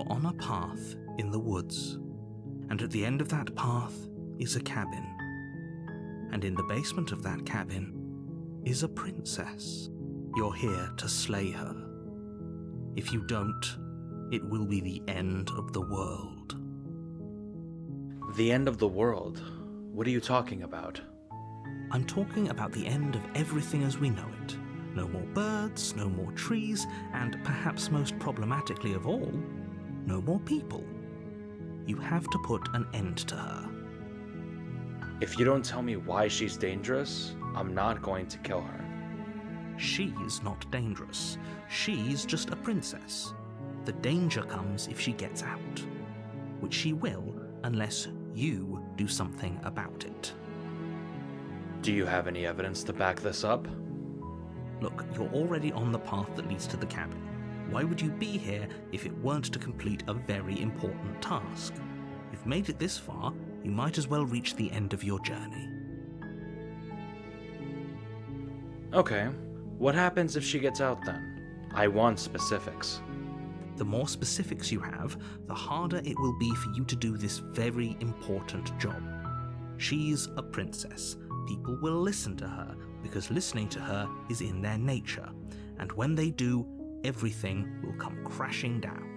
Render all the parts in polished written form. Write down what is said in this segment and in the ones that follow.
You're on a path in the woods, and at the end of that path is a cabin. And in the basement of that cabin is a princess. You're here to slay her. If you don't, it will be the end of the world. The end of the world? What are you talking about? I'm talking about the end of everything as we know it. No more birds, no more trees, and perhaps most problematically of all, no more people. You have to put an end to her. If you don't tell me why she's dangerous, I'm not going to kill her. She's not dangerous. She's just a princess. The danger comes if she gets out, which she will unless you do something about it. Do you have any evidence to back this up? Look, you're already on the path that leads to the cabin. Why would you be here if it weren't to complete a very important task? You've made it this far, you might as well reach the end of your journey. Okay, what happens if she gets out then? I want specifics. The more specifics you have, the harder it will be for you to do this very important job. She's a princess. People will listen to her because listening to her is in their nature, and when they do, everything will come crashing down.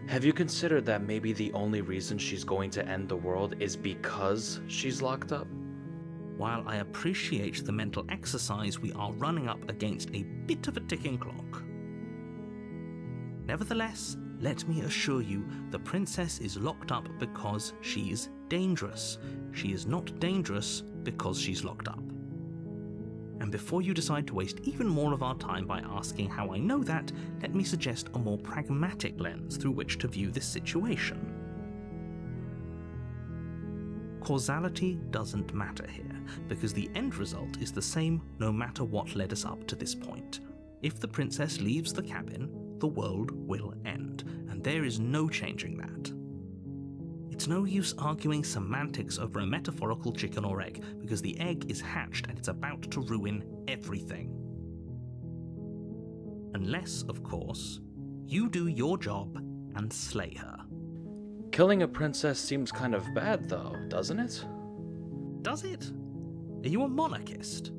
Have you considered that maybe the only reason she's going to end the world is because she's locked up? While I appreciate the mental exercise, we are running up against a bit of a ticking clock. Nevertheless, let me assure you, the princess is locked up because she's dangerous. She is not dangerous because she's locked up. And before you decide to waste even more of our time by asking how I know that, let me suggest a more pragmatic lens through which to view this situation. Causality doesn't matter here, because the end result is the same no matter what led us up to this point. If the princess leaves the cabin, the world will end, and there is no changing that. It's no use arguing semantics over a metaphorical chicken or egg, because the egg is hatched and it's about to ruin everything. Unless, of course, you do your job and slay her. Killing a princess seems kind of bad though, doesn't it? Does it? Are you a monarchist?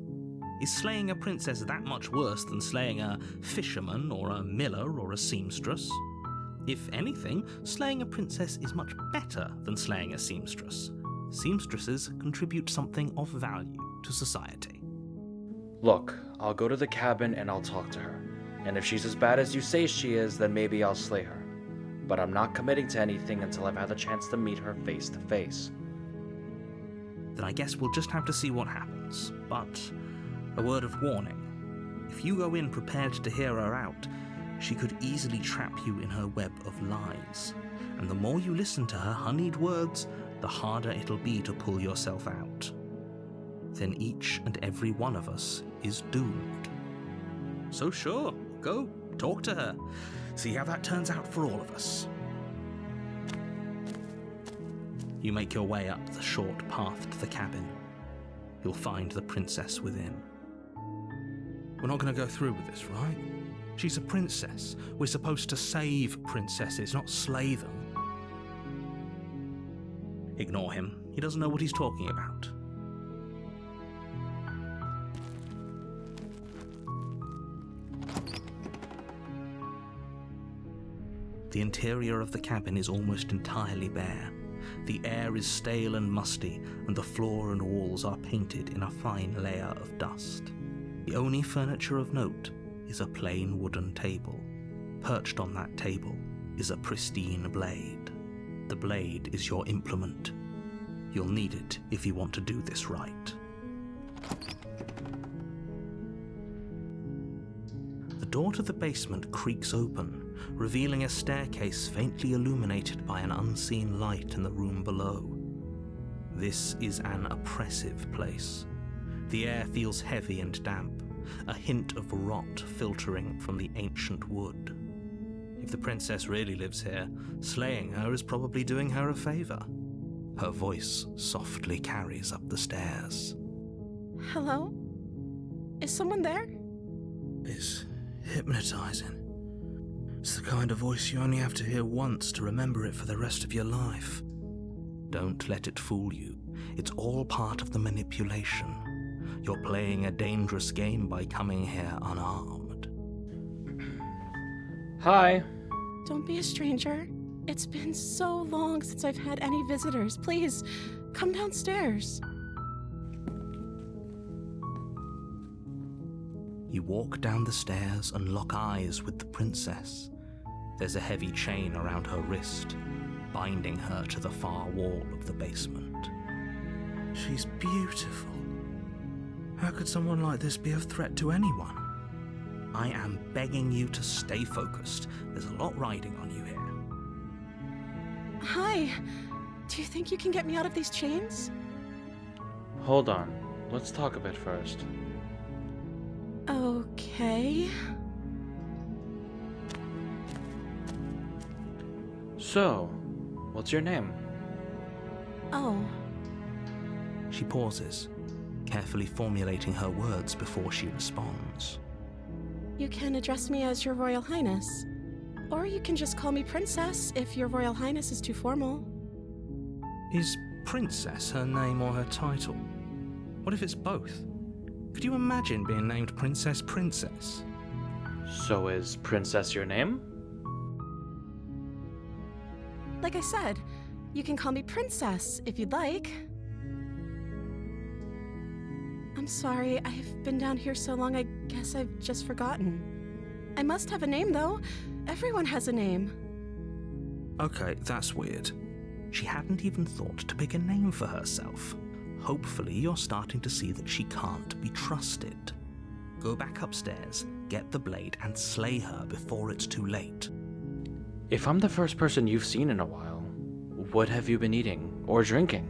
Is slaying a princess that much worse than slaying a fisherman or a miller or a seamstress? If anything, slaying a princess is much better than slaying a seamstress. Seamstresses contribute something of value to society. Look, I'll go to the cabin and I'll talk to her. And if she's as bad as you say she is, then maybe I'll slay her. But I'm not committing to anything until I've had the chance to meet her face to face. Then I guess we'll just have to see what happens. But a word of warning. If you go in prepared to hear her out, she could easily trap you in her web of lies. And the more you listen to her honeyed words, the harder it'll be to pull yourself out. Then each and every one of us is doomed. So sure, go, talk to her. See how that turns out for all of us. You make your way up the short path to the cabin. You'll find the princess within. We're not going to go through with this, right? She's a princess. We're supposed to save princesses, not slay them. Ignore him. He doesn't know what he's talking about. The interior of the cabin is almost entirely bare. The air is stale and musty, and the floor and walls are painted in a fine layer of dust. The only furniture of note is a plain wooden table. Perched on that table is a pristine blade. The blade is your implement. You'll need it if you want to do this right. The door to the basement creaks open, revealing a staircase faintly illuminated by an unseen light in the room below. This is an oppressive place. The air feels heavy and damp, a hint of rot filtering from the ancient wood. If the princess really lives here, slaying her is probably doing her a favor. Her voice softly carries up the stairs. Hello? Is someone there? It's hypnotizing. It's the kind of voice you only have to hear once to remember it for the rest of your life. Don't let it fool you. It's all part of the manipulation. You're playing a dangerous game by coming here unarmed. Hi. Don't be a stranger. It's been so long since I've had any visitors. Please, come downstairs. You walk down the stairs and lock eyes with the princess. There's a heavy chain around her wrist, binding her to the far wall of the basement. She's beautiful. How could someone like this be a threat to anyone? I am begging you to stay focused. There's a lot riding on you here. Hi. Do you think you can get me out of these chains? Hold on. Let's talk a bit first. Okay. So, what's your name? Oh, She pauses, carefully formulating her words before she responds. you can address me as Your Royal Highness. Or you can just call me Princess if Your Royal Highness is too formal. Is Princess her name or her title? What if it's both? Could you imagine being named Princess Princess? So is Princess your name? Like I said, you can call me Princess if you'd like. I'm sorry, I've been down here so long, I guess I've just forgotten. I must have a name, though. Everyone has a name. Okay, that's weird. She hadn't even thought to pick a name for herself. Hopefully you're starting to see that she can't be trusted. Go back upstairs, get the blade, and slay her before it's too late. If I'm the first person you've seen in a while, what have you been eating or drinking?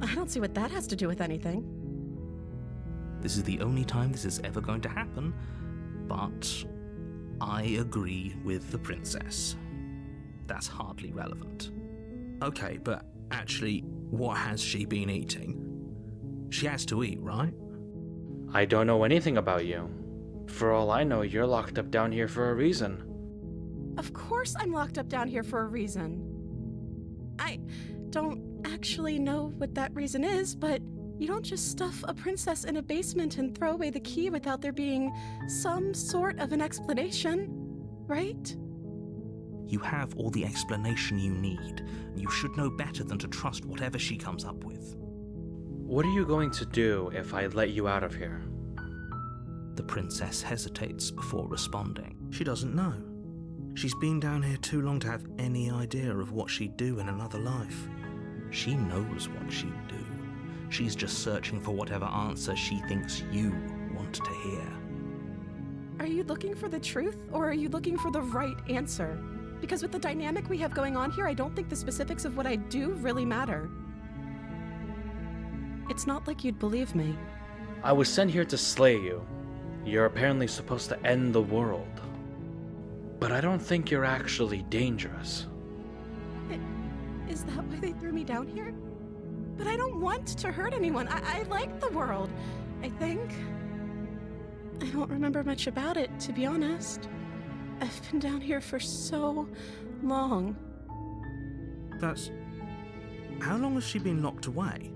I don't see what that has to do with anything. This is the only time this is ever going to happen, but I agree with the princess. That's hardly relevant. Okay, but actually, what has she been eating? She has to eat, right? I don't know anything about you. For all I know, you're locked up down here for a reason. Of course I'm locked up down here for a reason. I don't actually know what that reason is, but you don't just stuff a princess in a basement and throw away the key without there being some sort of an explanation, right? You have all the explanation you need. You should know better than to trust whatever she comes up with. What are you going to do if I let you out of here? The princess hesitates before responding. She doesn't know. She's been down here too long to have any idea of what she'd do in another life. She knows what she'd do. She's just searching for whatever answer she thinks you want to hear. Are you looking for the truth, or are you looking for the right answer? Because with the dynamic we have going on here, I don't think the specifics of what I do really matter. It's not like you'd believe me. I was sent here to slay you. You're apparently supposed to end the world. But I don't think you're actually dangerous. Is that why they threw me down here? But I don't want to hurt anyone. I like the world, I think. I don't remember much about it, to be honest. I've been down here for so long. How long has she been locked away?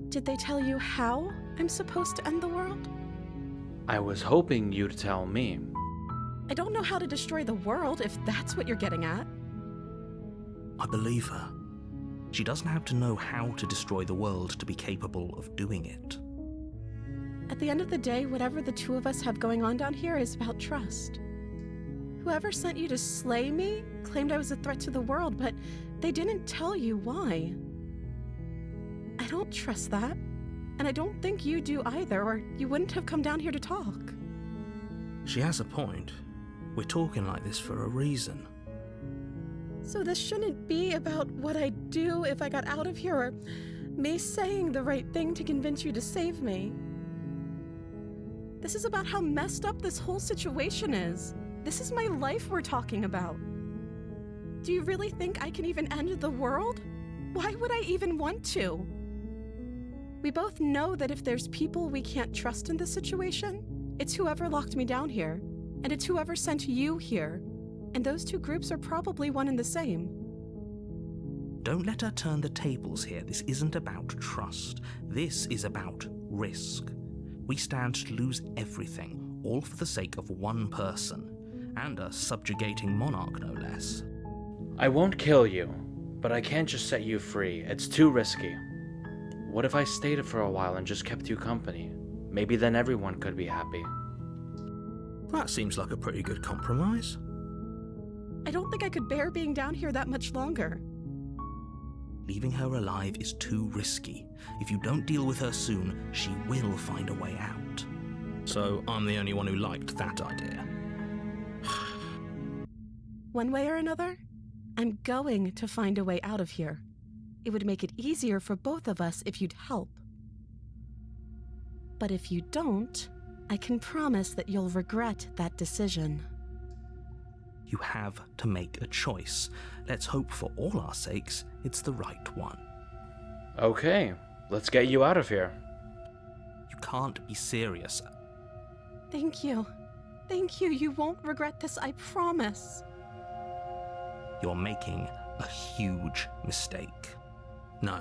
Did they tell you how I'm supposed to end the world? I was hoping you'd tell me. I don't know how to destroy the world, if that's what you're getting at. I believe her. She doesn't have to know how to destroy the world to be capable of doing it. At the end of the day, whatever the two of us have going on down here is about trust. Whoever sent you to slay me claimed I was a threat to the world, but they didn't tell you why. I don't trust that, and I don't think you do either, or you wouldn't have come down here to talk. She has a point. We're talking like this for a reason. So this shouldn't be about what I'd do if I got out of here, or me saying the right thing to convince you to save me. This is about how messed up this whole situation is. This is my life we're talking about. Do you really think I can even end the world? Why would I even want to? We both know that if there's people we can't trust in this situation, it's whoever locked me down here. And it's whoever sent you here. And those two groups are probably one and the same. Don't let her turn the tables here. This isn't about trust. This is about risk. We stand to lose everything, all for the sake of one person, and a subjugating monarch, no less. I won't kill you, but I can't just set you free. It's too risky. What if I stayed for a while and just kept you company? Maybe then everyone could be happy. That seems like a pretty good compromise. I don't think I could bear being down here that much longer. Leaving her alive is too risky. If you don't deal with her soon, she will find a way out. So I'm the only one who liked that idea. One way or another, I'm going to find a way out of here. It would make it easier for both of us if you'd help. But if you don't, I can promise that you'll regret that decision. You have to make a choice. Let's hope for all our sakes it's the right one. Okay, let's get you out of here. You can't be serious. Thank you. Thank you. You won't regret this, I promise. You're making a huge mistake. No,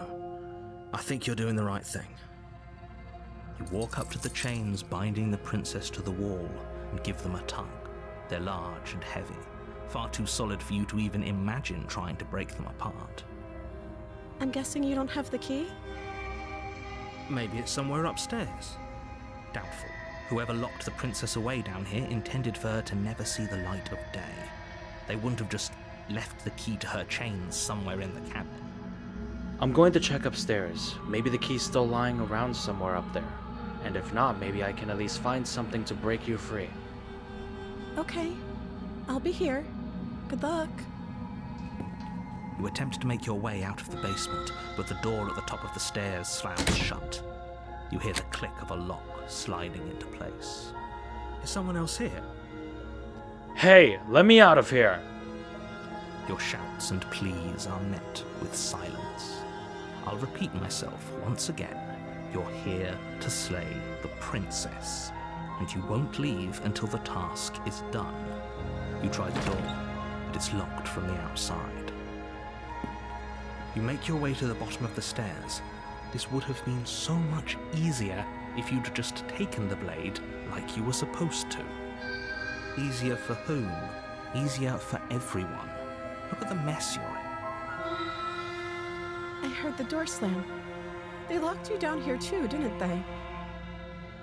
I think you're doing the right thing. You walk up to the chains binding the princess to the wall and give them a tug. They're large and heavy, far too solid for you to even imagine trying to break them apart. I'm guessing you don't have the key? Maybe it's somewhere upstairs. Doubtful. Whoever locked the princess away down here intended for her to never see the light of day. They wouldn't have just left the key to her chains somewhere in the cabin. I'm going to check upstairs. Maybe the key's still lying around somewhere up there. And if not, maybe I can at least find something to break you free. Okay. I'll be here. Good luck. You attempt to make your way out of the basement, but the door at the top of the stairs slams shut. You hear the click of a lock sliding into place. Is someone else here? Hey, let me out of here! Your shouts and pleas are met with silence. I'll repeat myself once again. You're here to slay the princess, and you won't leave until the task is done. You try the door, but it's locked from the outside. You make your way to the bottom of the stairs. This would have been so much easier if you'd just taken the blade like you were supposed to. Easier for whom? Easier for everyone. Look at the mess you're in. I heard the door slam. They locked you down here too, didn't they?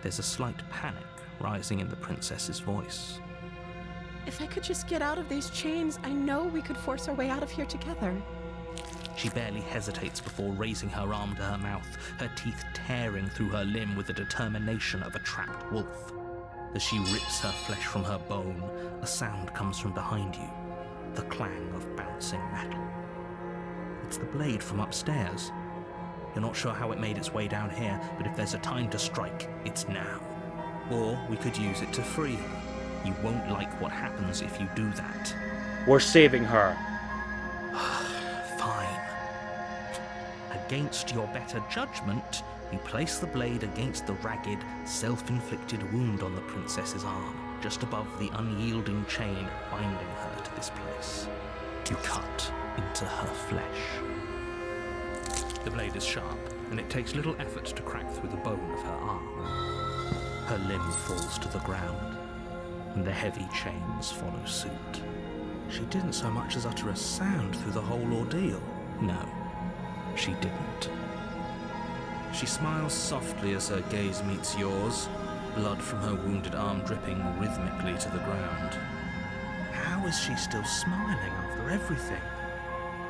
There's a slight panic rising in the princess's voice. If I could just get out of these chains, I know we could force our way out of here together. She barely hesitates before raising her arm to her mouth, her teeth tearing through her limb with the determination of a trapped wolf. As she rips her flesh from her bone, a sound comes from behind you, the clang of bouncing metal. It's the blade from upstairs. You're not sure how it made its way down here, but if there's a time to strike, it's now. Or we could use it to free her. You won't like what happens if you do that. We're saving her. Fine. Against your better judgment, you place the blade against the ragged, self-inflicted wound on the princess's arm, just above the unyielding chain binding her to this place. You cut into her flesh. The blade is sharp, and it takes little effort to crack through the bone of her arm. Her limb falls to the ground, and the heavy chains follow suit. She didn't so much as utter a sound through the whole ordeal. No, she didn't. She smiles softly as her gaze meets yours, blood from her wounded arm dripping rhythmically to the ground. How is she still smiling after everything?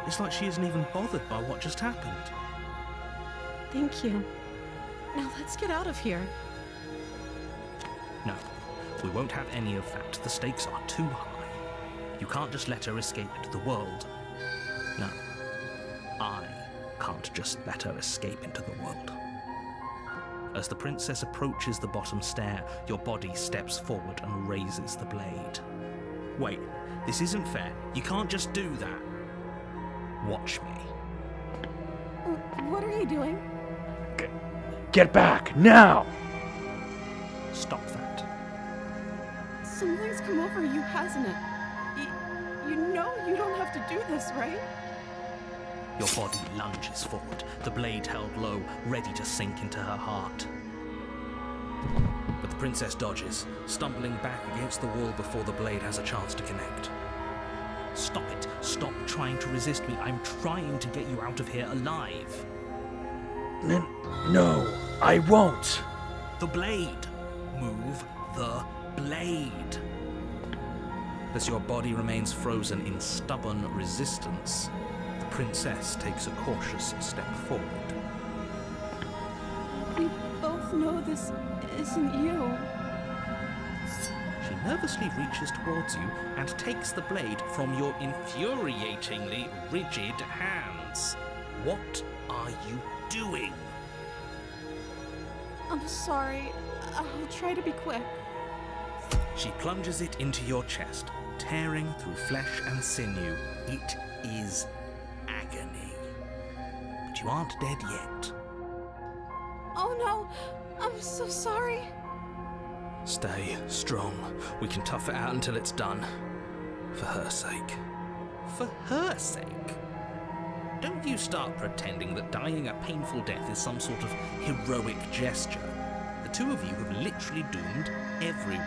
It's like she isn't even bothered by what just happened. Thank you. Now let's get out of here. No, we won't have any of that. The stakes are too high. You can't just let her escape into the world. No, I can't just let her escape into the world. As the princess approaches the bottom stair, your body steps forward and raises the blade. Wait, this isn't fair. You can't just do that. Watch me. What are you doing? Get back, now! Stop that. Something's come over you, hasn't it? You know you don't have to do this, right? Your body lunges forward, the blade held low, ready to sink into her heart. But the princess dodges, stumbling back against the wall before the blade has a chance to connect. Stop it. Stop trying to resist me. I'm trying to get you out of here alive. No, I won't. The blade. Move the blade. As your body remains frozen in stubborn resistance, the princess takes a cautious step forward. We both know this isn't you. She nervously reaches towards you and takes the blade from your infuriatingly rigid hands. What are you doing? I'm sorry. I'll try to be quick. She plunges it into your chest, tearing through flesh and sinew. It is agony. But you aren't dead yet. Oh no, I'm so sorry. Stay strong. We can tough it out until it's done. For her sake. For her sake? Don't you start pretending that dying a painful death is some sort of heroic gesture. The two of you have literally doomed everyone.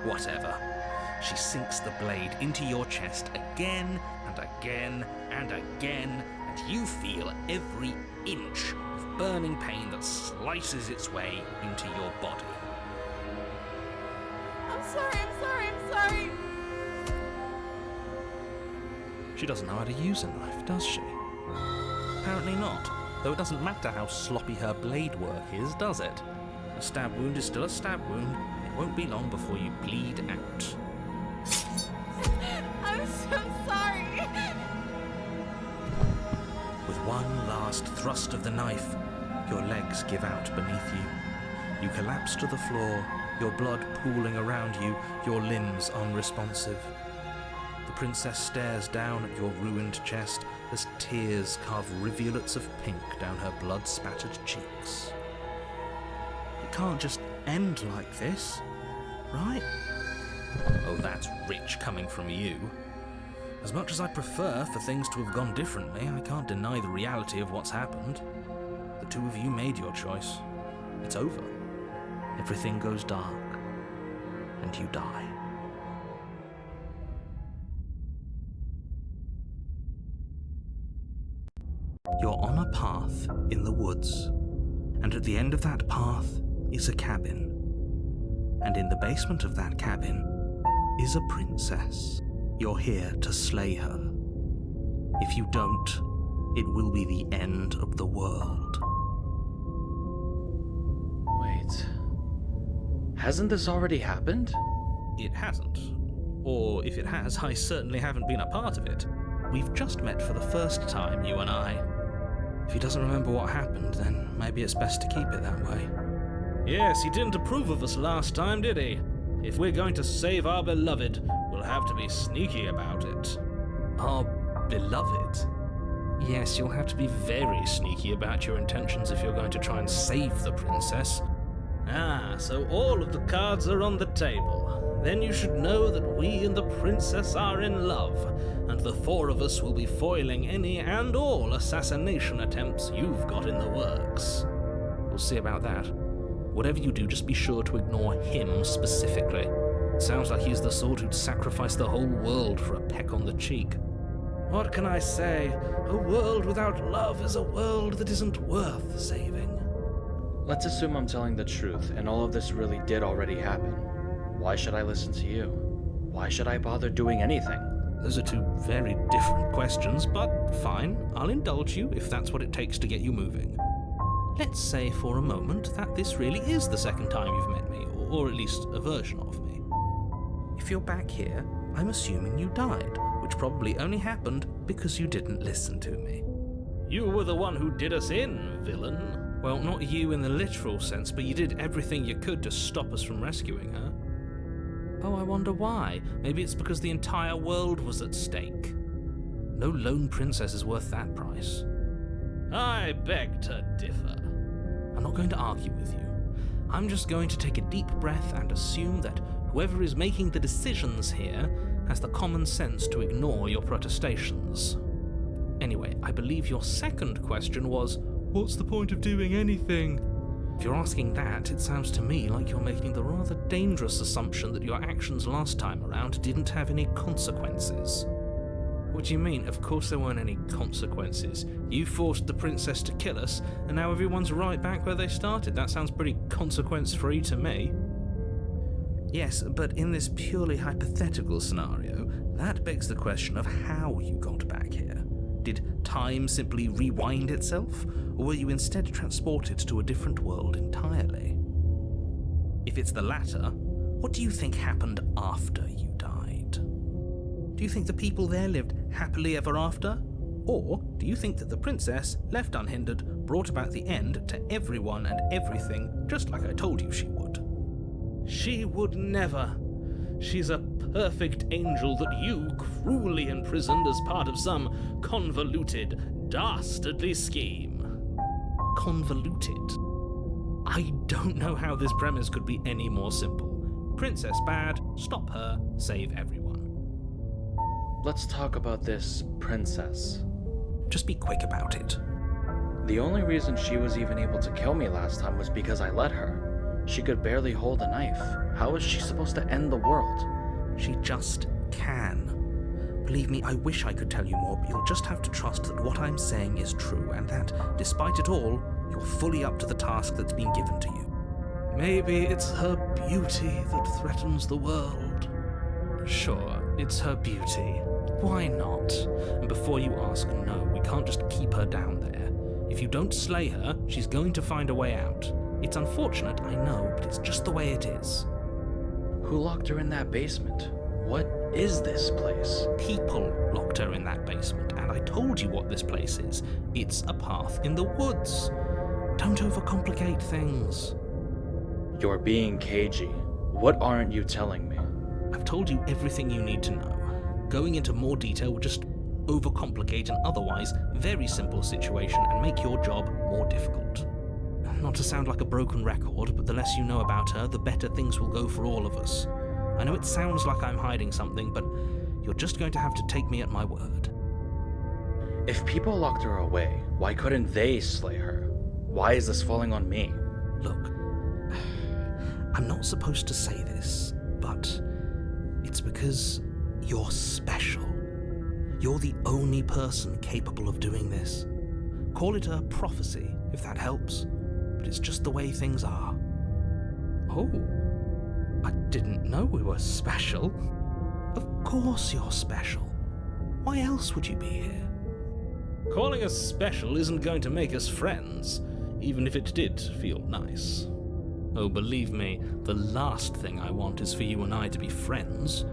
Whatever. She sinks the blade into your chest again and again and again, and you feel every inch of burning pain that slices its way into your body. I'm sorry. She doesn't know how to use a knife, does she? Apparently not, though it doesn't matter how sloppy her blade work is, does it? A stab wound is still a stab wound. It won't be long before you bleed out. I'm so sorry. With one last thrust of the knife, your legs give out beneath you. You collapse to the floor, your blood pooling around you, your limbs unresponsive. The princess stares down at your ruined chest as tears carve rivulets of pink down her blood-spattered cheeks. It can't just end like this, right? Oh, that's rich coming from you. As much as I prefer for things to have gone differently, I can't deny the reality of what's happened. The two of you made your choice. It's over. Everything goes dark, and you die. You're on a path in the woods, and at the end of that path is a cabin. And in the basement of that cabin is a princess. You're here to slay her. If you don't, it will be the end of the world. Wait. Hasn't this already happened? It hasn't. Or if it has, I certainly haven't been a part of it. We've just met for the first time, you and I. If he doesn't remember what happened, then maybe it's best to keep it that way. Yes, he didn't approve of us last time, did he? If we're going to save our beloved, we'll have to be sneaky about it. Our beloved? Yes, you'll have to be very sneaky about your intentions if you're going to try and save the princess. Ah, so all of the cards are on the table. Then you should know that we and the princess are in love, and the four of us will be foiling any and all assassination attempts you've got in the works. We'll see about that. Whatever you do, just be sure to ignore him specifically. It sounds like he's the sort who'd sacrifice the whole world for a peck on the cheek. What can I say? A world without love is a world that isn't worth saving. Let's assume I'm telling the truth and all of this really did already happen. Why should I listen to you? Why should I bother doing anything? Those are two very different questions, but fine, I'll indulge you if that's what it takes to get you moving. Let's say for a moment that this really is the second time you've met me, or at least a version of me. If you're back here, I'm assuming you died, which probably only happened because you didn't listen to me. You were the one who did us in, villain. Well, not you in the literal sense, but you did everything you could to stop us from rescuing her. Oh, I wonder why. Maybe it's because the entire world was at stake. No lone princess is worth that price. I beg to differ. I'm not going to argue with you. I'm just going to take a deep breath and assume that whoever is making the decisions here has the common sense to ignore your protestations. Anyway, I believe your second question was, what's the point of doing anything? If you're asking that, it sounds to me like you're making the rather dangerous assumption that your actions last time around didn't have any consequences. What do you mean? Of course there weren't any consequences. You forced the princess to kill us, and now everyone's right back where they started. That sounds pretty consequence-free to me. Yes, but in this purely hypothetical scenario, that begs the question of how you got back here. Did time simply rewind itself, or were you instead transported to a different world entirely? If it's the latter, what do you think happened after you died? Do you think the people there lived happily ever after? Or do you think that the princess, left unhindered, brought about the end to everyone and everything, just like I told you she would? She would never. She's a perfect angel that you cruelly imprisoned as part of some convoluted, dastardly scheme. Convoluted? I don't know how this premise could be any more simple. Princess bad, stop her, save everyone. Let's talk about this princess. Just be quick about it. The only reason she was even able to kill me last time was because I let her. She could barely hold a knife. How is she supposed to end the world? She just can. Believe me, I wish I could tell you more, but you'll just have to trust that what I'm saying is true, and that, despite it all, you're fully up to the task that's been given to you. Maybe it's her beauty that threatens the world. Sure, it's her beauty. Why not? And before you ask, no, we can't just keep her down there. If you don't slay her, she's going to find a way out. It's unfortunate, I know, but it's just the way it is. Who locked her in that basement? What is this place? People locked her in that basement, and I told you what this place is. It's a path in the woods. Don't overcomplicate things. You're being cagey. What aren't you telling me? I've told you everything you need to know. Going into more detail would just overcomplicate an otherwise very simple situation and make your job more difficult. Not to sound like a broken record, but the less you know about her, the better things will go for all of us. I know it sounds like I'm hiding something, but you're just going to have to take me at my word. If people locked her away, why couldn't they slay her? Why is this falling on me? Look, I'm not supposed to say this, but it's because you're special. You're the only person capable of doing this. Call it a prophecy, if that helps. But it's just the way things are. Oh, I didn't know we were special. Of course you're special. Why else would you be here? Calling us special isn't going to make us friends, even if it did feel nice. Oh, believe me, the last thing I want is for you and I to be friends.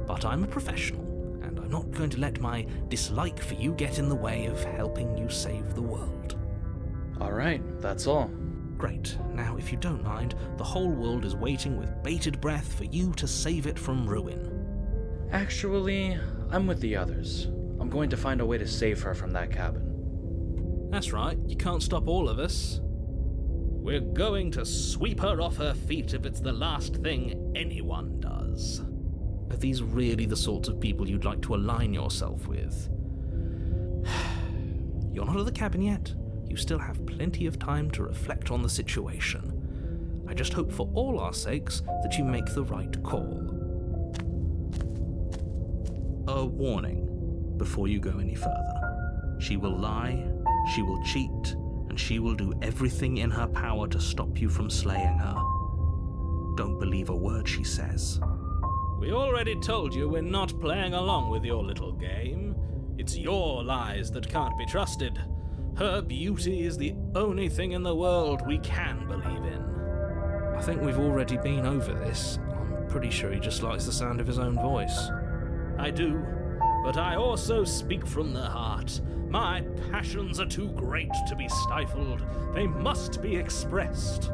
But I'm a professional, and I'm not going to let my dislike for you get in the way of helping you save the world. All right, that's all. Great. Now, if you don't mind, the whole world is waiting with bated breath for you to save it from ruin. Actually, I'm with the others. I'm going to find a way to save her from that cabin. That's right, you can't stop all of us. We're going to sweep her off her feet if it's the last thing anyone does. Are these really the sorts of people you'd like to align yourself with? You're not at the cabin yet. You still have plenty of time to reflect on the situation. I just hope for all our sakes that you make the right call. A warning before you go any further. She will lie, she will cheat, and she will do everything in her power to stop you from slaying her. Don't believe a word she says. We already told you we're not playing along with your little game. It's your lies that can't be trusted. Her beauty is the only thing in the world we can believe in. I think we've already been over this. I'm pretty sure he just likes the sound of his own voice. I do, but I also speak from the heart. My passions are too great to be stifled. They must be expressed.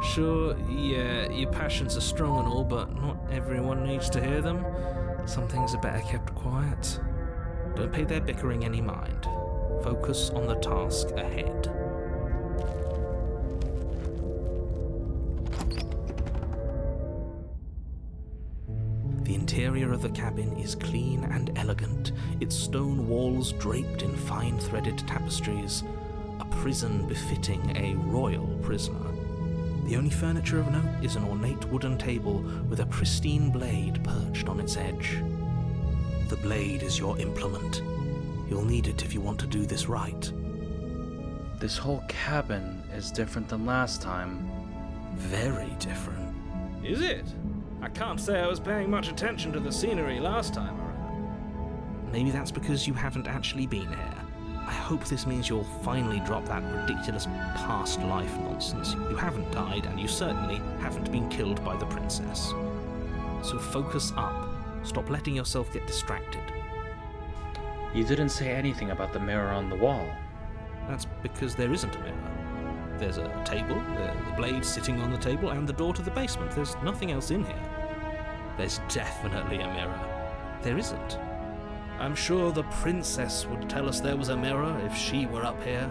Sure, yeah, your passions are strong and all, but not everyone needs to hear them. Some things are better kept quiet. Don't pay their bickering any mind. Focus on the task ahead. interior of the cabin is clean and elegant, its stone walls draped in fine threaded tapestries, a prison befitting a royal prisoner. The only furniture of note is an ornate wooden table with a pristine blade perched on its edge. The blade is your implement. You'll need it if you want to do this right. This whole cabin is different than last time. Very different. Is it? I can't say I was paying much attention to the scenery last time around. Maybe that's because you haven't actually been here. I hope this means you'll finally drop that ridiculous past life nonsense. You haven't died, and you certainly haven't been killed by the princess. So focus up. Stop letting yourself get distracted. You didn't say anything about the mirror on the wall. That's because there isn't a mirror. There's a table, the blade sitting on the table, and the door to the basement. There's nothing else in here. There's definitely a mirror. There isn't. I'm sure the princess would tell us there was a mirror if she were up here.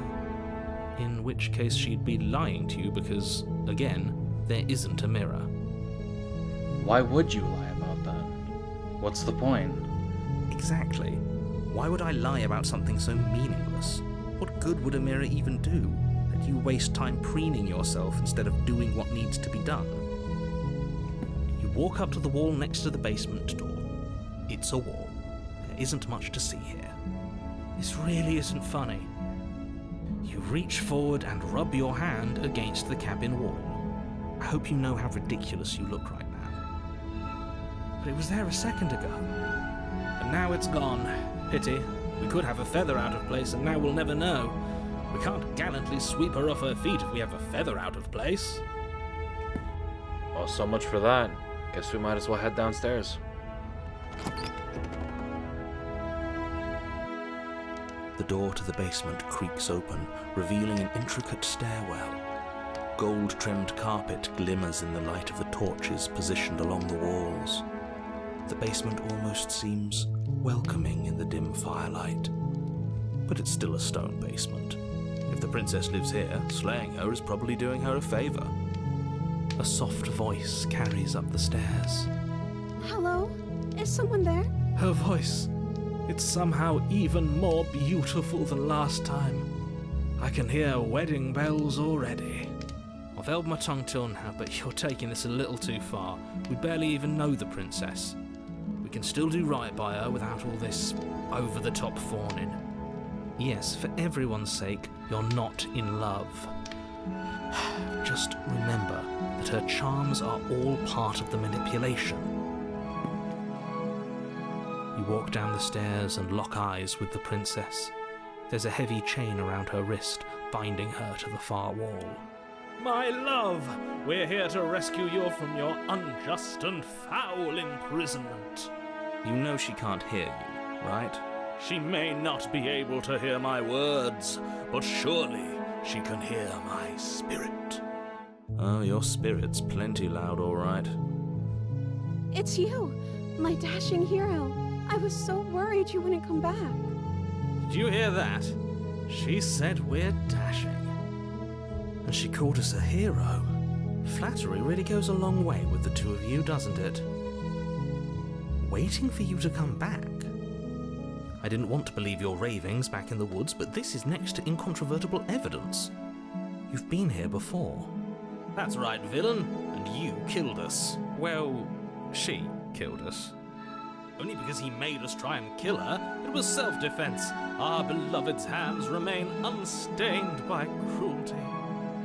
In which case she'd be lying to you because, again, there isn't a mirror. Why would you lie about that? What's the point? Exactly. Why would I lie about something so meaningless? What good would a mirror even do? That you waste time preening yourself instead of doing what needs to be done. You walk up to the wall next to the basement door. It's a wall. There isn't much to see here. This really isn't funny. You reach forward and rub your hand against the cabin wall. I hope you know how ridiculous you look right now. But it was there a second ago. And now it's gone. Pity. We could have a feather out of place, and now we'll never know. We can't gallantly sweep her off her feet if we have a feather out of place. Well, so much for that. Guess we might as well head downstairs. The door to the basement creaks open, revealing an intricate stairwell. Gold-trimmed carpet glimmers in the light of the torches positioned along the walls. The basement almost seems welcoming in the dim firelight. But it's still a stone basement. If the princess lives here, slaying her is probably doing her a favor. A soft voice carries up the stairs. Hello? Is someone there? Her voice. It's somehow even more beautiful than last time. I can hear wedding bells already. I've held my tongue till now, but you're taking this a little too far. We barely even know the princess. We can still do right by her without all this over-the-top fawning. Yes, for everyone's sake, you're not in love. Just remember that her charms are all part of the manipulation. You walk down the stairs and lock eyes with the princess. There's a heavy chain around her wrist, binding her to the far wall. My love, we're here to rescue you from your unjust and foul imprisonment. You know she can't hear you, right? She may not be able to hear my words, but surely she can hear my spirit. Oh, your spirit's plenty loud, all right. It's you, my dashing hero. I was so worried you wouldn't come back. Did you hear that? She said we're dashing. And she called us a hero. Flattery really goes a long way with the two of you, doesn't it? Waiting for you to come back. I didn't want to believe your ravings back in the woods, but this is next to incontrovertible evidence. You've been here before. That's right, villain, and you killed us. Well, she killed us. Only because he made us try and kill her. It was self-defense. Our beloved's hands remain unstained by cruelty.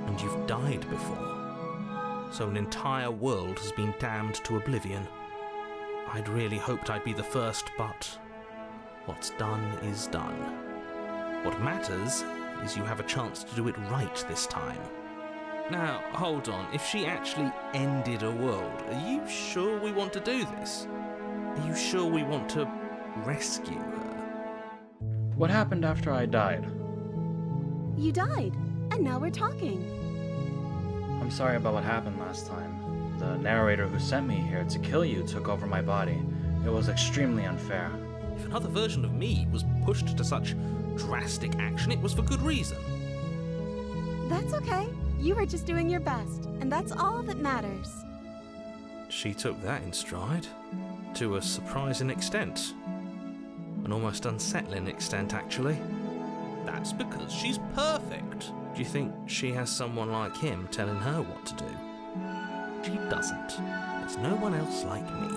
And you've died before. So an entire world has been damned to oblivion. I'd really hoped I'd be the first, but what's done is done. What matters is you have a chance to do it right this time. Now, hold on. If she actually ended a world, are you sure we want to do this? Are you sure we want to rescue her? What happened after I died? You died, and now we're talking. I'm sorry about what happened last time. The narrator who sent me here to kill you took over my body. It was extremely unfair. If another version of me was pushed to such drastic action, it was for good reason. That's okay. You were just doing your best, and that's all that matters. She took that in stride. to a surprising extent. An almost unsettling extent, actually. That's because she's perfect. Do you think she has someone like him telling her what to do? She doesn't. There's no one else like me.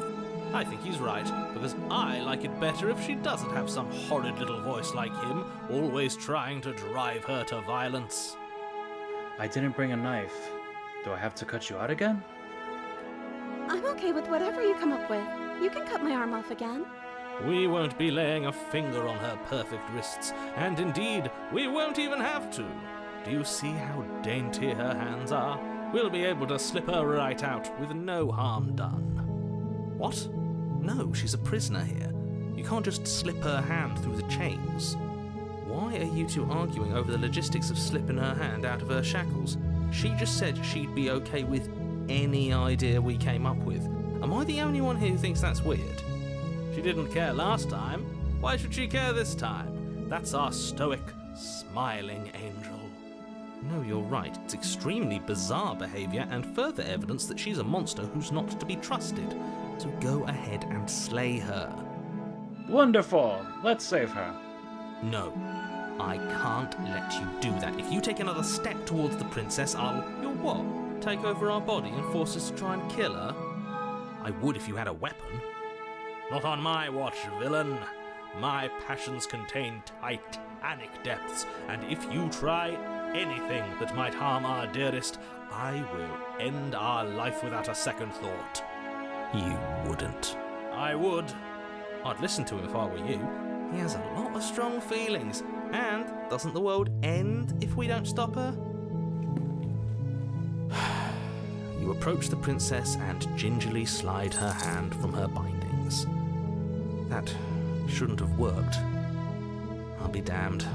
I think he's right, because I like it better if she doesn't have some horrid little voice like him, always trying to drive her to violence. I didn't bring a knife. Do I have to cut you out again? I'm okay with whatever you come up with. You can cut my arm off again. We won't be laying a finger on her perfect wrists, and indeed, we won't even have to. Do you see how dainty her hands are? We'll be able to slip her right out with no harm done. What? No, she's a prisoner here. You can't just slip her hand through the chains. Why are you two arguing over the logistics of slipping her hand out of her shackles? She just said she'd be okay with any idea we came up with. Am I the only one here who thinks that's weird? She didn't care last time. Why should she care this time? That's our stoic, smiling angel. No, you're right. It's extremely bizarre behaviour and further evidence that she's a monster who's not to be trusted. So go ahead and slay her. Wonderful! Let's save her. No, I can't let you do that. If you take another step towards the princess, You'll what? Take over our body and force us to try and kill her? I would if you had a weapon. Not on my watch, villain. My passions contain titanic depths, and if you try anything that might harm our dearest, I will end our life without a second thought. You wouldn't. I would. I'd listen to him if I were you. He has a lot of strong feelings, and doesn't the world end if we don't stop her? You approach the princess and gingerly slide her hand from her bindings. That shouldn't have worked. I'll be damned.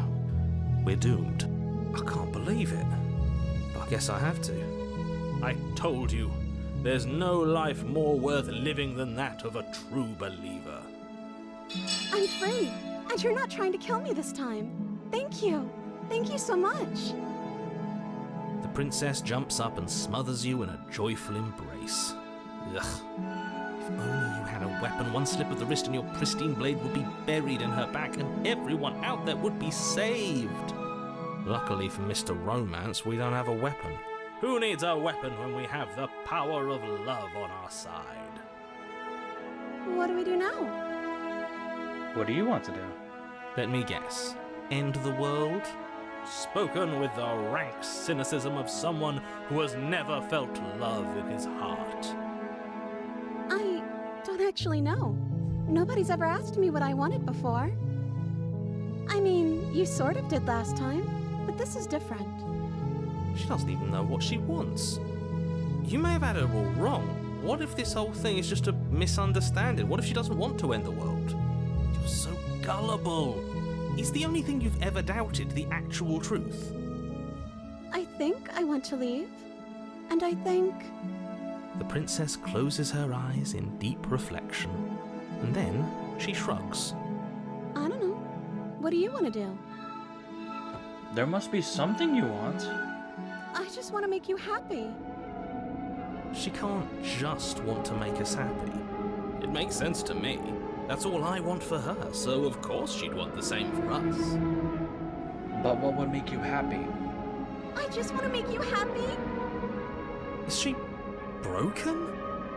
We're doomed. I can't believe it. But I guess I have to. I told you, there's no life more worth living than that of a true believer. I'm free, and you're not trying to kill me this time. Thank you. Thank you so much. The princess jumps up and smothers you in a joyful embrace. Ugh. If only you had a weapon, one slip of the wrist and your pristine blade would be buried in her back and everyone out there would be saved. Luckily for Mr. Romance, we don't have a weapon. Who needs a weapon when we have the power of love on our side? What do we do now? What do you want to do? Let me guess. End the world? Spoken with the rank cynicism of someone who has never felt love in his heart. I don't actually know. Nobody's ever asked me what I wanted before. I mean, you sort of did last time, but this is different. She doesn't even know what she wants. You may have had her all wrong. What if this whole thing is just a misunderstanding? What if she doesn't want to end the world? You're so gullible. Is the only thing you've ever doubted the actual truth? I think I want to leave. And I think... The princess closes her eyes in deep reflection. And then she shrugs. I don't know. What do you want to do? There must be something you want. I just want to make you happy. She can't just want to make us happy. It makes sense to me. That's all I want for her, so of course she'd want the same for us. But what would make you happy? I just want to make you happy. Is she broken?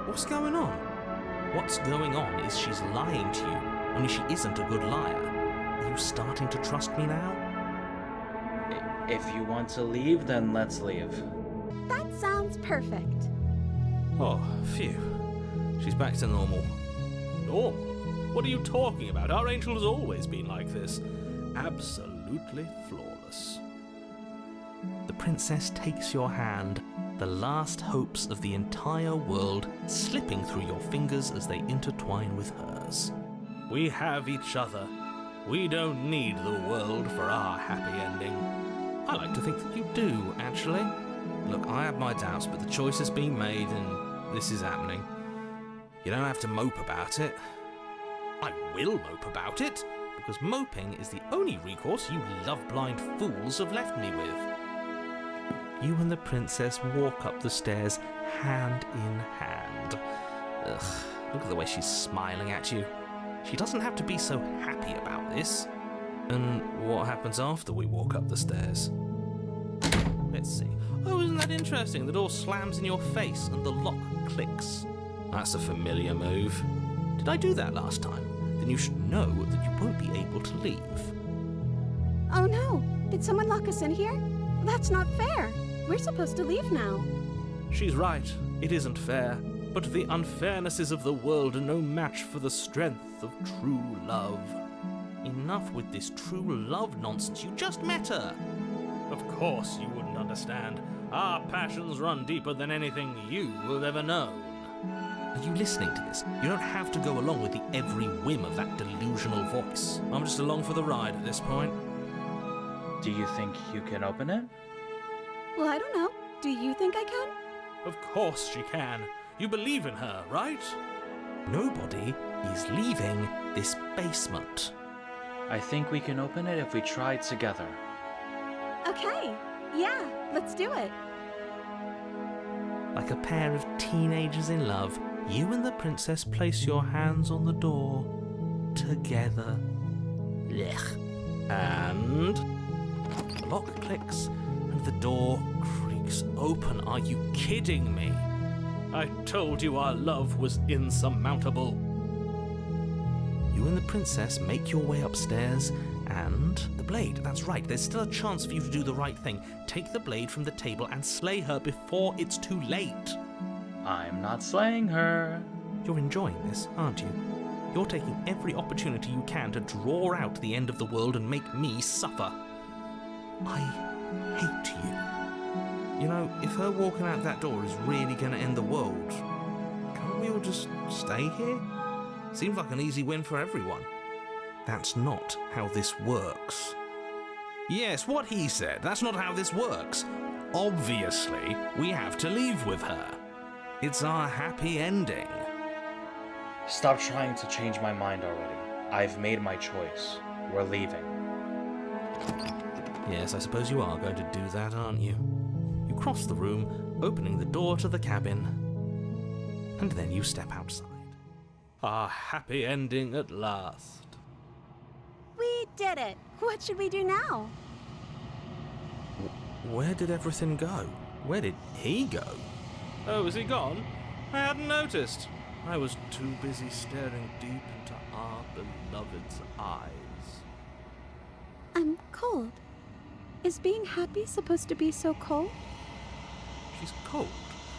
What's going on? What's going on is she's lying to you, only she isn't a good liar. Are you starting to trust me now? If you want to leave, then let's leave. That sounds perfect. Oh, phew. She's back to normal. Normal? What are you talking about? Our angel has always been like this. Absolutely flawless. The princess takes your hand, the last hopes of the entire world slipping through your fingers as they intertwine with hers. We have each other. We don't need the world for our happy ending. I like to think that you do, actually. Look, I have my doubts, but the choice has been made and this is happening. You don't have to mope about it. I will mope about it, because moping is the only recourse you love-blind fools have left me with. You and the princess walk up the stairs hand in hand. Ugh. Look at the way she's smiling at you. She doesn't have to be so happy about this. And what happens after we walk up the stairs? Let's see. Oh, isn't that interesting? The door slams in your face and the lock clicks. That's a familiar move. Did I do that last time? Then you should know that you won't be able to leave. Oh no! Did someone lock us in here? That's not fair. We're supposed to leave now. She's right. It isn't fair. But the unfairnesses of the world are no match for the strength of true love. Enough with this true love nonsense. You just met her. Of course you wouldn't understand. Our passions run deeper than anything you have ever known. Are you listening to this? You don't have to go along with the every whim of that delusional voice. I'm just along for the ride at this point. Do you think you can open it? Well, I don't know. Do you think I can? Of course she can. You believe in her, right? Nobody is leaving this basement. I think we can open it if we try together. Okay. Yeah, let's do it. Like a pair of teenagers in love, you and the princess place your hands on the door together. Blech. And the lock clicks and the door creaks open. Are you kidding me? I told you our love was insurmountable. You and the princess make your way upstairs, and the blade, that's right, there's still a chance for you to do the right thing. Take the blade from the table and slay her before it's too late. I'm not slaying her. You're enjoying this, aren't you? You're taking every opportunity you can to draw out the end of the world and make me suffer. I hate you. You know, if her walking out that door is really going to end the world, can't we all just stay here? Seems like an easy win for everyone. That's not how this works. Yes, what he said. That's not how this works. Obviously, we have to leave with her. It's our happy ending. Stop trying to change my mind already. I've made my choice. We're leaving. Yes, I suppose you are going to do that, aren't you? You cross the room, opening the door to the cabin, and then you step outside. Our happy ending at last. We did it. What should we do now? Where did everything go? Where did he go? Oh, is he gone? I hadn't noticed. I was too busy staring deep into our beloved's eyes. I'm cold. Is being happy supposed to be so cold? She's cold.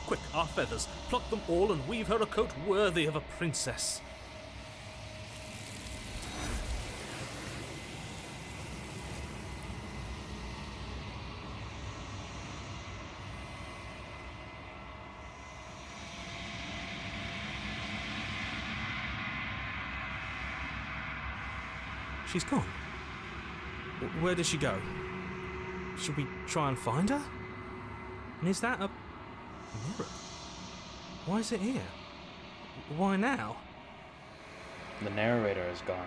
Quick, our feathers. Pluck them all and weave her a coat worthy of a princess. She's gone. Where did she go? Should we try and find her? And is that a mirror? Why is it here? Why now? The narrator is gone.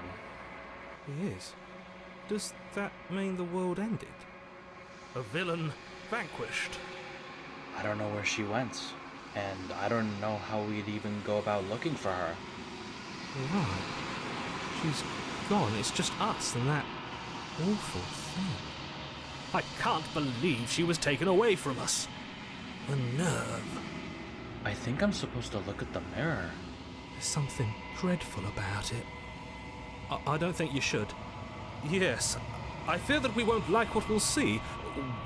He is. Does that mean the world ended? A villain vanquished. I don't know where she went, and I don't know how we'd even go about looking for her. Right. She's gone. It's just us and that awful thing. I can't believe she was taken away from us. The nerve. I think I'm supposed to look at the mirror. There's something dreadful about it. I don't think you should. Yes, I fear that we won't like what we'll see.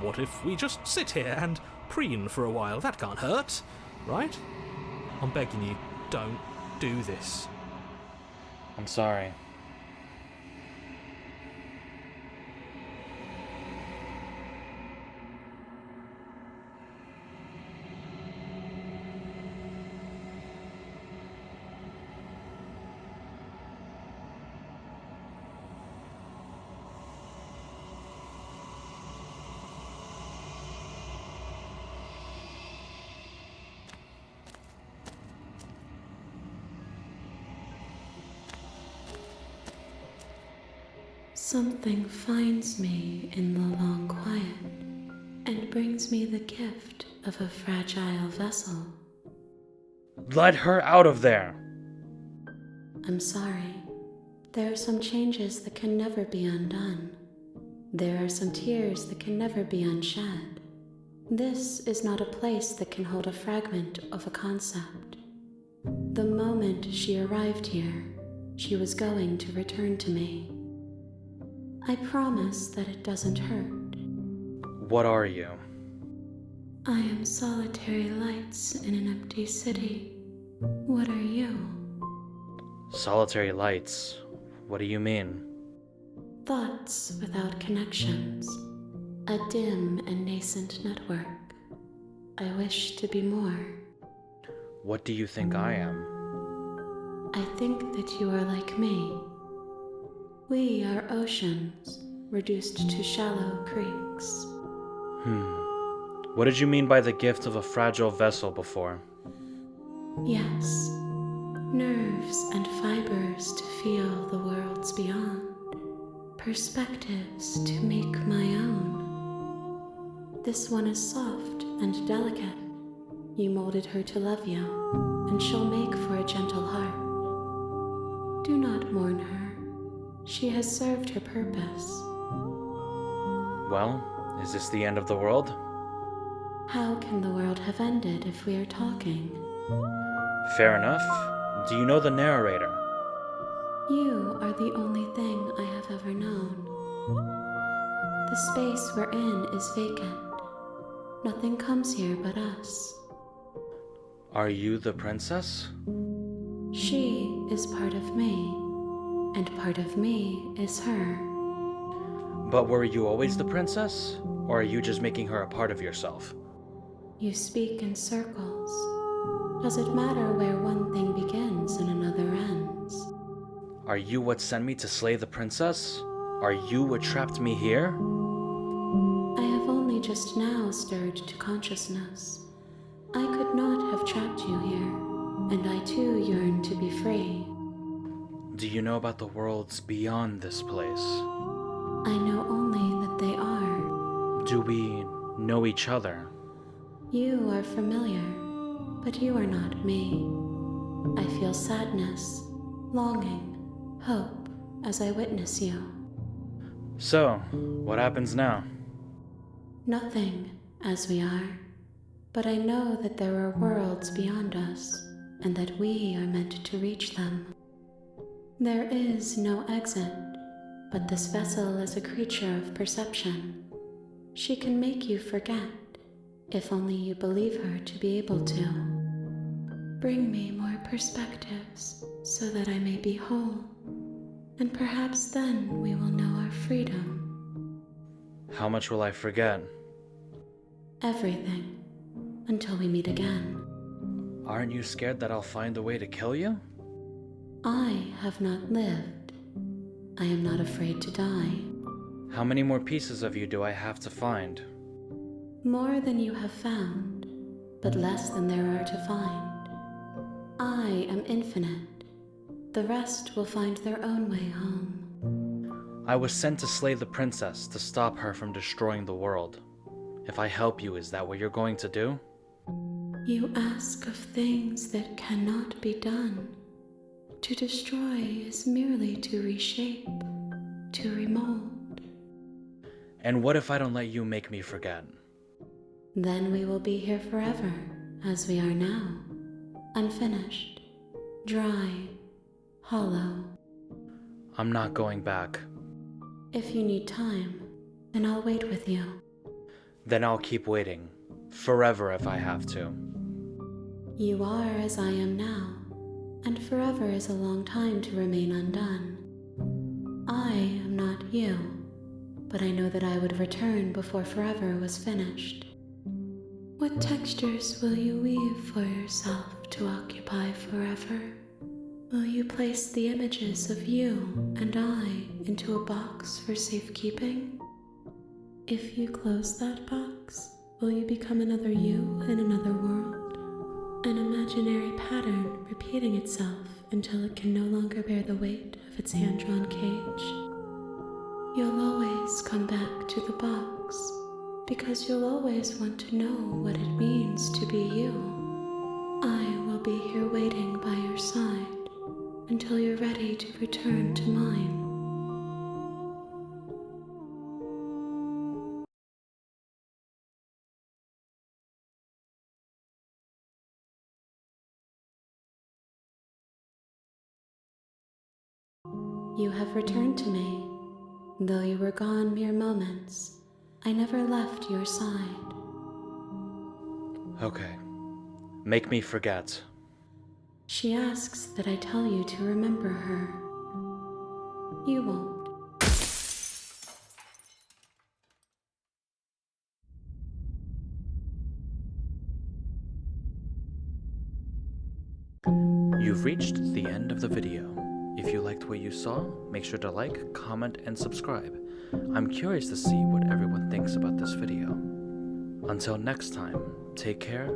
What if we just sit here and preen for a while? That can't hurt, right? I'm begging you, don't do this. I'm sorry. Something finds me in the long quiet and brings me the gift of a fragile vessel. Let her out of there! I'm sorry. There are some changes that can never be undone. There are some tears that can never be unshed. This is not a place that can hold a fragment of a concept. The moment she arrived here, she was going to return to me. I promise that it doesn't hurt. What are you? I am solitary lights in an empty city. What are you? Solitary lights. What do you mean? Thoughts without connections. A dim and nascent network. I wish to be more. What do you think I am? I think that you are like me. We are oceans, reduced to shallow creeks. What did you mean by the gift of a fragile vessel before? Yes, nerves and fibers to feel the worlds beyond. Perspectives to make my own. This one is soft and delicate. You molded her to love you, and she'll make for a gentle heart. Do not mourn her. She has served her purpose. Well, is this the end of the world? How can the world have ended if we are talking? Fair enough. Do you know the narrator? You are the only thing I have ever known. The space we're in is vacant. Nothing comes here but us. Are you the princess? She is part of me, and part of me is her. But were you always the princess? Or are you just making her a part of yourself? You speak in circles. Does it matter where one thing begins and another ends? Are you what sent me to slay the princess? Are you what trapped me here? I have only just now stirred to consciousness. I could not have trapped you here, and I too yearn to be free. Do you know about the worlds beyond this place? I know only that they are. Do we know each other? You are familiar, but you are not me. I feel sadness, longing, hope as I witness you. So, what happens now? Nothing, as we are. But I know that there are worlds beyond us, and that we are meant to reach them. There is no exit, but this vessel is a creature of perception. She can make you forget, if only you believe her to be able to. Bring me more perspectives, so that I may be whole, and perhaps then we will know our freedom. How much will I forget? Everything. Until we meet again. Aren't you scared that I'll find a way to kill you? I have not lived. I am not afraid to die. How many more pieces of you do I have to find? More than you have found, but less than there are to find. I am infinite. The rest will find their own way home. I was sent to slay the princess to stop her from destroying the world. If I help you, is that what you're going to do? You ask of things that cannot be done. To destroy is merely to reshape, to remold. And what if I don't let you make me forget? Then we will be here forever, as we are now. Unfinished, dry, hollow. I'm not going back. If you need time, then I'll wait with you. Then I'll keep waiting. Forever if I have to. You are as I am now, and forever is a long time to remain undone. I am not you, but I know that I would return before forever was finished. What textures will you weave for yourself to occupy forever? Will you place the images of you and I into a box for safekeeping? If you close that box, will you become another you in another world? An imaginary pattern repeating itself until it can no longer bear the weight of its hand-drawn cage. You'll always come back to the box, because you'll always want to know what it means to be you. I will be here waiting by your side, until you're ready to return to mine. You have returned to me. Though you were gone mere moments, I never left your side. Okay. Make me forget. She asks that I tell you to remember her. You won't. You've reached the end of the video. If you liked what you saw, make sure to like, comment, and subscribe. I'm curious to see what everyone thinks about this video. Until next time, take care,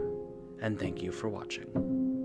and thank you for watching.